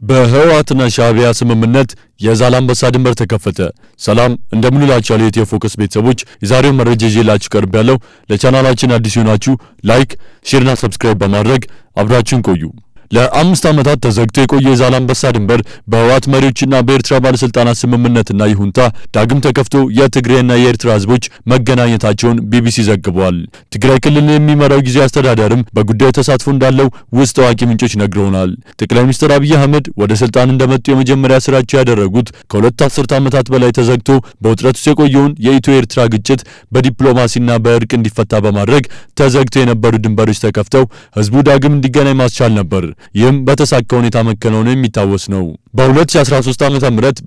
በህወሓትና ሻዕቢያ ስምምነት የዛላንበሳ ድንበር ተከፈተ። ሰላም እንደምንላችኋል የኢትዮ ፎከስ ቤተሰቦች፣ የዛሬው መረጃ ይዤላችሁ ቀርቤያለሁ። ለቻናላችን አዲስ ሆናችሁ ላይክ፣ ሼርና ሰብስክራይብ በማድረግ አብራችሁን ቆዩ። ለ5 ዓመታት ተዘግቶ የቆየ የዛላንበሳ ድንበር በህወሓት መሪዎችና በኤርትራ ባለስልጣናት ስምምነትና ይሁንታ ዳግም ተከፍቶ የትግራይና የኤርትራ ህዝቦች መገናኘታቸውን ቢቢሲ ዘግቧል። ትግራይ ክልል የሚመራው ጊዜያዊ አስተዳደርም በጉዳዩ ተሳትፎ እንዳለው ውስጥ አዋቂ ምንጮች ነግረውናል። ጠቅላይ ሚኒስትር አብይ አህመድ ወደ ስልጣን እንደመጡ የመጀመሪያ ስራቸው ያደረጉት ከሁለት አስርት ዓመታት በላይ ተዘግቶ በውጥረት ውስጥ የቆየውን የኢትዮ ኤርትራ ግጭት በዲፕሎማሲና በእርቅ እንዲፈታ በማድረግ ተዘግቶ የነበሩ ድንበሮች ተከፍተው ህዝቡ ዳግም እንዲገናኝ ማስቻል ነበር። ይህም በተሳካ ሁኔታ መከናወኑ የሚታወስ ነው። በ2013 ዓ.ም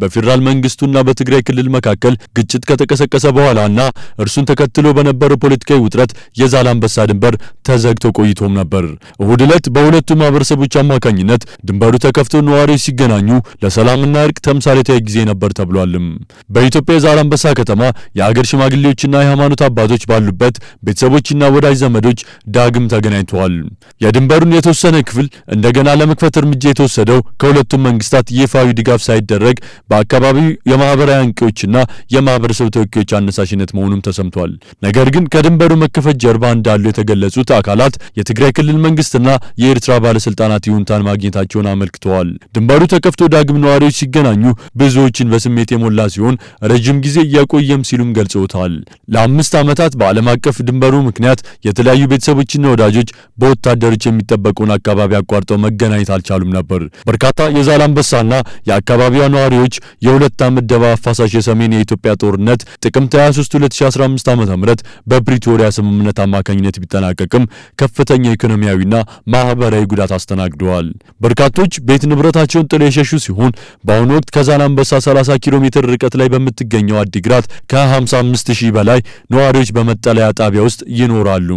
በፌደራል መንግስቱና በትግራይ ክልል መካከል ግጭት ከተቀሰቀሰ በኋላና እርሱን ተከትሎ በነበረው ፖለቲካዊ ውጥረት የዛላንበሳ ድንበር ተዘግቶ ቆይቶም ነበር። እሁድ ዕለት በሁለቱ ማህበረሰቦች አማካኝነት ድንበሩ ተከፍቶ ነዋሪዎች ሲገናኙ ለሰላምና እርቅ ተምሳሌታዊ ጊዜ ነበር ተብሏልም። በኢትዮጵያ የዛላንበሳ ከተማ የአገር ሽማግሌዎችና የሃይማኖት አባቶች ባሉበት ቤተሰቦችና ወዳጅ ዘመዶች ዳግም ተገናኝተዋል። የድንበሩን የተወሰነ ክፍል እንደገና ለመክፈት እርምጃ የተወሰደው ከሁለቱም መንግስታት ይፋዊ ድጋፍ ሳይደረግ በአካባቢው የማህበራዊ አንቂዎችና የማህበረሰብ ተወካዮች አነሳሽነት መሆኑም ተሰምቷል። ነገር ግን ከድንበሩ መከፈት ጀርባ እንዳሉ የተገለጹት አካላት የትግራይ ክልል መንግስትና የኤርትራ ባለስልጣናት ይሁንታን ማግኘታቸውን አመልክተዋል። ድንበሩ ተከፍቶ ዳግም ነዋሪዎች ሲገናኙ ብዙዎችን በስሜት የሞላ ሲሆን ረጅም ጊዜ የቆየም ሲሉም ገልጸውታል። ለ5 ዓመታት በዓለም አቀፍ ድንበሩ ምክንያት የተለያዩ ቤተሰቦችና ወዳጆች በወታደሮች የሚጠበቁን አካባቢ አቋርጠው መገናኘት አልቻሉም ነበር። በርካታ የዛላንበሳና የአካባቢዋ ነዋሪዎች የሁለት ዓመት ደባ አፋሳሽ የሰሜን የኢትዮጵያ ጦርነት ጥቅምት 23 2015 ዓ.ም በፕሪቶሪያ ስምምነት አማካኝነት ቢጠናቀቅም ከፍተኛ ኢኮኖሚያዊና ማህበራዊ ጉዳት አስተናግደዋል። በርካቶች ቤት ንብረታቸውን ጥለው የሸሹ ሲሆን በአሁኑ ወቅት ከዛላንበሳ 30 ኪሎ ሜትር ርቀት ላይ በምትገኘው አዲግራት ከ55000 በላይ ነዋሪዎች በመጠለያ ጣቢያ ውስጥ ይኖራሉ።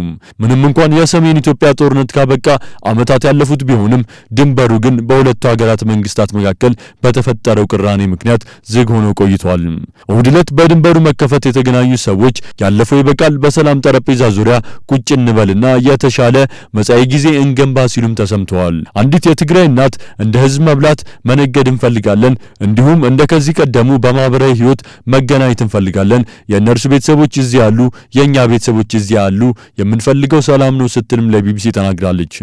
ምንም እንኳን የሰሜን ኢትዮጵያ ጦርነት ካበቃ ዓመታት ያለፉት ቢሆንም ድንበሩ ግን በሁለቱ ሀገራት መንግስታት መካከል በተፈጠረው ቅራኔ ምክንያት ዝግ ሆኖ ቆይቷል። እሁድ ዕለት በድንበሩ መከፈት የተገናኙ ሰዎች ያለፈው ይበቃል፣ በሰላም ጠረጴዛ ዙሪያ ቁጭ እንበልና የተሻለ መጻኢ ጊዜ እንገንባ ሲሉም ተሰምተዋል። አንዲት የትግራይ እናት እንደ ህዝብ መብላት መነገድ እንፈልጋለን፣ እንዲሁም እንደ ከዚህ ቀደሙ በማህበራዊ ህይወት መገናኘት እንፈልጋለን። የእነርሱ ቤተሰቦች እዚህ ያሉ፣ የኛ ቤተሰቦች እዚህ ያሉ፣ የምንፈልገው ሰላም ነው ስትልም ለቢቢሲ ተናግራለች።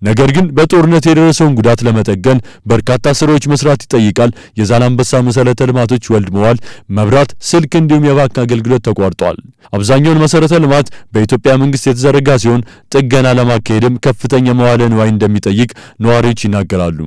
ነገር ግን በጦርነት የደረሰውን ጉዳት ለመጠገን በርካታ ስራዎች መስራት ይጠይቃል። የዛላንበሳ መሰረተ ልማቶች ወድመዋል። መብራት፣ ስልክ እንዲሁም የባንክ አገልግሎት ተቋርጧል። አብዛኛውን መሰረተ ልማት በኢትዮጵያ መንግስት የተዘረጋ ሲሆን ጥገና ለማካሄድም ከፍተኛ መዋለ ንዋይ እንደሚጠይቅ ነዋሪዎች ይናገራሉ።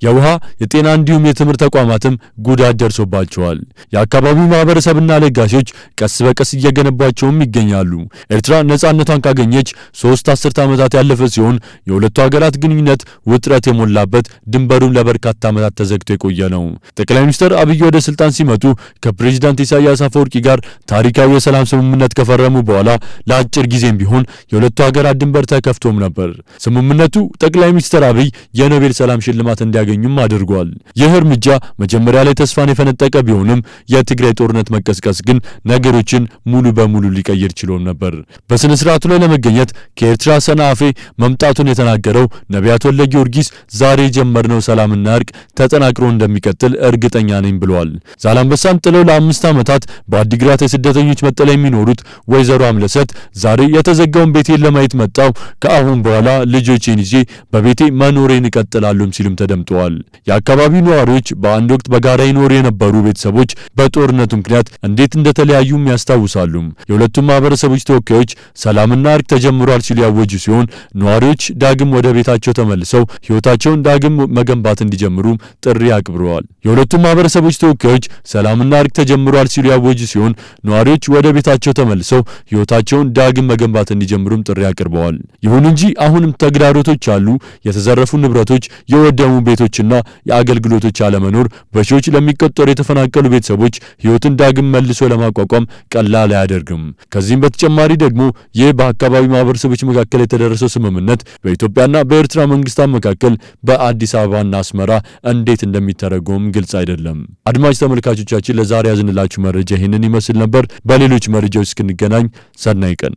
የውሃ፣ የጤና እንዲሁም የትምህርት ተቋማትም ጉዳት ደርሶባቸዋል። የአካባቢው ማህበረሰብና ለጋሾች ቀስ በቀስ እየገነባቸውም ይገኛሉ። ኤርትራ ነጻነቷን ካገኘች 3 አስርት ዓመታት ያለፈ ሲሆን የሁለቱ ሀገራት ግንኙነት ውጥረት የሞላበት ድንበሩን ለበርካታ ዓመታት ተዘግቶ የቆየ ነው። ጠቅላይ ሚኒስትር አብይ ወደ ስልጣን ሲመጡ ከፕሬዝዳንት ኢሳያስ አፈወርቂ ጋር ታሪካዊ የሰላም ስምምነት ከፈረሙ በኋላ ለአጭር ጊዜም ቢሆን የሁለቱ ሀገራት ድንበር ተከፍቶም ነበር። ስምምነቱ ጠቅላይ ሚኒስትር አብይ የኖቤል ሰላም ሽልማት እንዲያገኙም አድርጓል። ይህ እርምጃ መጀመሪያ ላይ ተስፋን የፈነጠቀ ቢሆንም የትግራይ ጦርነት መቀስቀስ ግን ነገሮችን ሙሉ በሙሉ ሊቀይር ችሎም ነበር። በስነ ስርዓቱ ላይ ለመገኘት ከኤርትራ ሰንዓፌ መምጣቱን የተናገረው ነቢያት ወልደ ጊዮርጊስ ዛሬ የጀመርነው ሰላምና እርቅ ተጠናክሮ እንደሚቀጥል እርግጠኛ ነኝ ብለዋል። ዛላንበሳን ጥለው ለ5 ዓመታት በአዲግራት የስደተኞች መጠለያ የሚኖሩት ወይዘሮ አምለሰት ዛሬ የተዘጋውን ቤቴን ለማየት መጣው፣ ከአሁን በኋላ ልጆቼን ይዤ በቤቴ መኖሬን እቀጥላለሁ ሲሉም ተደምጠዋል። የአካባቢው ነዋሪዎች በአንድ ወቅት በጋራ ይኖሩ የነበሩ ቤተሰቦች በጦርነቱ ምክንያት እንዴት እንደተለያዩም ያስታውሳሉ። የሁለቱም ማህበረሰቦች ተወካዮች ሰላምና እርቅ ተጀምሯል ሲሉ ያወጁ ሲሆን ነዋሪዎች ዳግም ወደ ቤታቸው ተመልሰው ህይወታቸውን ዳግም መገንባት እንዲጀምሩ ጥሪ አቅርበዋል። የሁለቱም ማህበረሰቦች ተወካዮች ሰላምና እርቅ ተጀምሯል ሲሉ ያወጁ ሲሆን ነዋሪዎች ወደ ቤታቸው ተመልሰው ህይወታቸውን ዳግም መገንባት እንዲጀምሩም ጥሪ አቅርበዋል። ይሁን እንጂ አሁንም ተግዳሮቶች አሉ። የተዘረፉ ንብረቶች፣ የወደሙ ቤቶችና የአገልግሎቶች አለመኖር በሺዎች ለሚቆጠሩ የተፈናቀሉ ቤተሰቦች ህይወትን ዳግም መልሶ ለማቋቋም ቀላል አያደርግም። ከዚህም በተጨማሪ ደግሞ ይህ በአካባቢው ማህበረሰቦች መካከል የተደረሰው ስምምነት በኢትዮጵያና በኤርትራ መንግስታት መካከል በአዲስ አበባና አስመራ እንዴት እንደሚተረጎም ግልጽ አይደለም። አድማጭ ተመልካቾቻችን ለዛሬ ያዝንላችሁ መረጃ ይህንን ይመስል ነበር። በሌሎች መረጃዎች እስክንገናኝ ሰናይ ቀን